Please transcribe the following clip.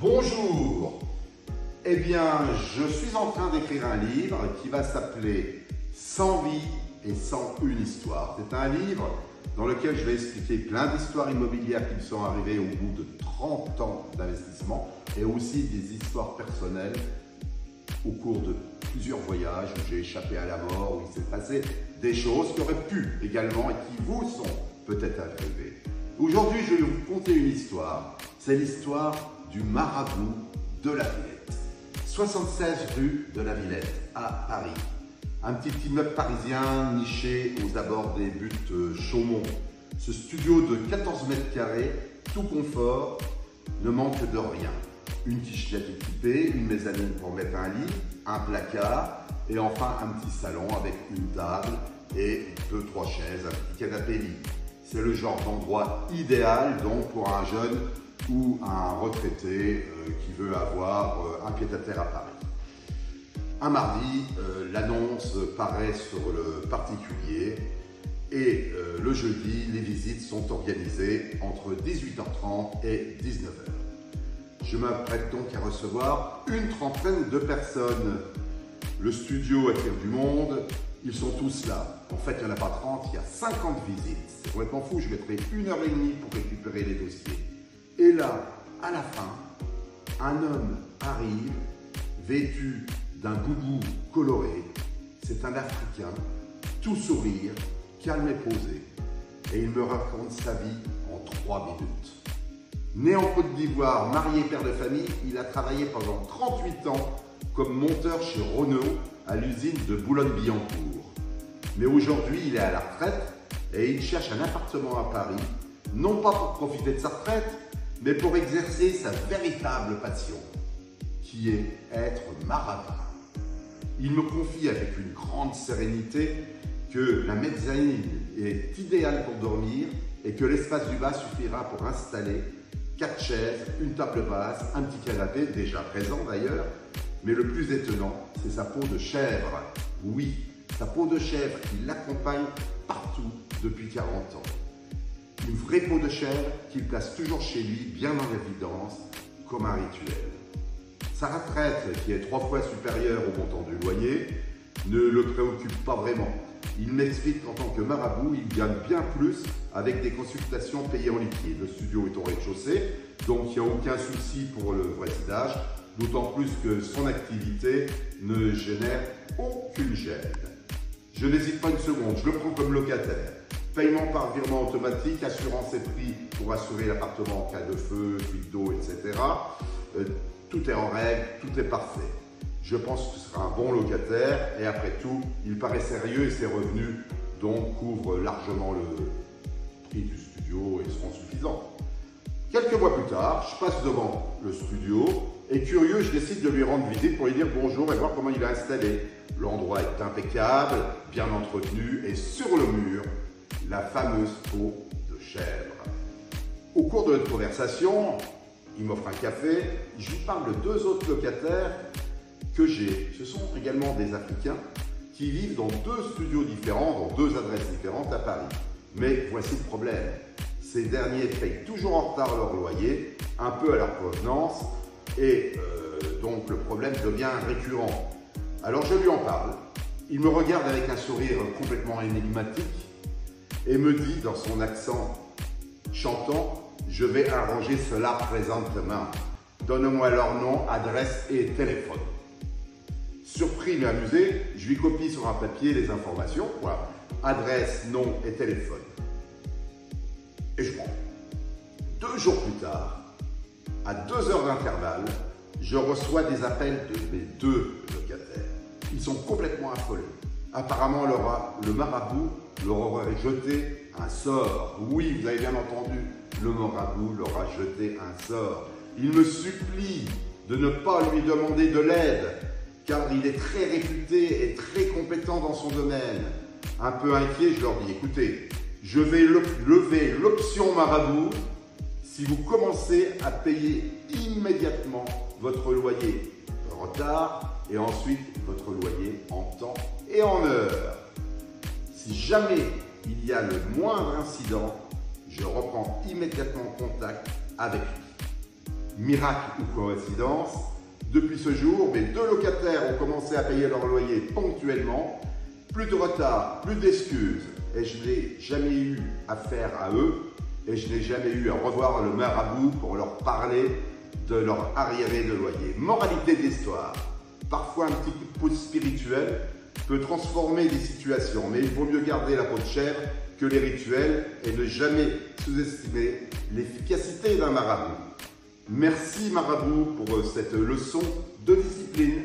Bonjour. Eh bien, je suis en train d'écrire un livre qui va s'appeler 100 vies et 101 histoires. C'est un livre dans lequel je vais expliquer plein d'histoires immobilières qui me sont arrivées au bout de 30 ans d'investissement et aussi des histoires personnelles au cours de plusieurs voyages où j'ai échappé à la mort, où il s'est passé des choses qui auraient pu également et qui vous sont peut-être arrivées. Aujourd'hui, je vais vous conter une histoire. C'est l'histoire du marabout de la Villette. 76 rue de la Villette, à Paris. Un petit immeuble parisien niché aux abords des buttes Chaumont. Ce studio de 14 mètres carrés, tout confort, ne manque de rien. Une quichette équipée, une mezzanine pour mettre un lit, un placard et enfin un petit salon avec une table et 2-3 chaises, un petit canapé lit. C'est le genre d'endroit idéal donc pour un jeune ou un retraité qui veut avoir un pied-à-terre à Paris. Un mardi, l'annonce paraît sur le particulier et le jeudi, les visites sont organisées entre 18h30 et 19h. Je m'apprête donc à recevoir une trentaine de personnes. Le studio attire du monde, ils sont tous là. En fait, il n'y en a pas 30, il y a 50 visites. C'est complètement fou, je mettrai 1h30 pour récupérer les dossiers. Et là, à la fin, un homme arrive, vêtu d'un boubou coloré. C'est un Africain, tout sourire, calme et posé. Et il me raconte sa vie en 3 minutes. Né en Côte d'Ivoire, marié père de famille, il a travaillé pendant 38 ans comme monteur chez Renault à l'usine de Boulogne-Billancourt. Mais aujourd'hui, il est à la retraite et il cherche un appartement à Paris, non pas pour profiter de sa retraite, mais pour exercer sa véritable passion, qui est être marabout. Il me confie avec une grande sérénité que la mezzanine est idéale pour dormir et que l'espace du bas suffira pour installer 4 chaises, une table basse, un petit canapé, déjà présent d'ailleurs, mais le plus étonnant, c'est sa peau de chèvre. Oui, sa peau de chèvre qui l'accompagne partout depuis 40 ans. Une vraie peau de chèvre qu'il place toujours chez lui, bien en évidence, comme un rituel. Sa retraite, qui est 3 fois supérieure au montant du loyer, ne le préoccupe pas vraiment. Il m'explique qu'en tant que marabout, il gagne bien plus avec des consultations payées en liquide. Le studio est au rez-de-chaussée, donc il n'y a aucun souci pour le voisinage, d'autant plus que son activité ne génère aucune gêne. Je n'hésite pas une seconde, je le prends comme locataire. Paiement par virement automatique, assurance et prix pour assurer l'appartement en cas de feu, fuite d'eau, etc. Tout est en règle, tout est parfait. Je pense que ce sera un bon locataire et après tout, il paraît sérieux et ses revenus donc couvrent largement le prix du studio et seront suffisants. Quelques mois plus tard, je passe devant le studio et curieux, je décide de lui rendre visite pour lui dire bonjour et voir comment il a installé. L'endroit est impeccable, bien entretenu et sur le mur, la fameuse peau de chèvre. Au cours de notre conversation, il m'offre un café, je lui parle de 2 autres locataires que j'ai. Ce sont également des Africains qui vivent dans 2 studios différents, dans 2 adresses différentes à Paris. Mais voici le problème. Ces derniers payent toujours en retard leur loyer, un peu à leur provenance, et donc le problème devient récurrent. Alors je lui en parle. Il me regarde avec un sourire complètement énigmatique et me dit dans son accent chantant « Je vais arranger cela présentement. Donne-moi leur nom, adresse et téléphone. » Surpris mais amusé, je lui copie sur un papier les informations, voilà, adresse, nom et téléphone. Et je prends. 2 jours plus tard, à 2 heures d'intervalle, je reçois des appels de mes 2 locataires. Ils sont complètement affolés. Apparemment, le marabout leur aurait jeté un sort. Oui, vous avez bien entendu, le marabout leur a jeté un sort. Il me supplie de ne pas lui demander de l'aide, car il est très réputé et très compétent dans son domaine. Un peu inquiet, je leur dis, écoutez, je vais lever l'option marabout si vous commencez à payer immédiatement votre loyer en retard et ensuite votre loyer en temps et en heure. Si jamais il y a le moindre incident, je reprends immédiatement contact avec lui. miracle ou coïncidence, depuis ce jour, mes 2 locataires ont commencé à payer leur loyer ponctuellement. Plus de retard, plus d'excuses. Et je n'ai jamais eu affaire à eux. Et je n'ai jamais eu à revoir le marabout pour leur parler de leur arriéré de loyer. Moralité de l'histoire. Parfois un petit coup de pouce spirituel peut transformer des situations. Mais il vaut mieux garder la peau de chèvre que les rituels et ne jamais sous-estimer l'efficacité d'un marabout. Merci marabout pour cette leçon de discipline.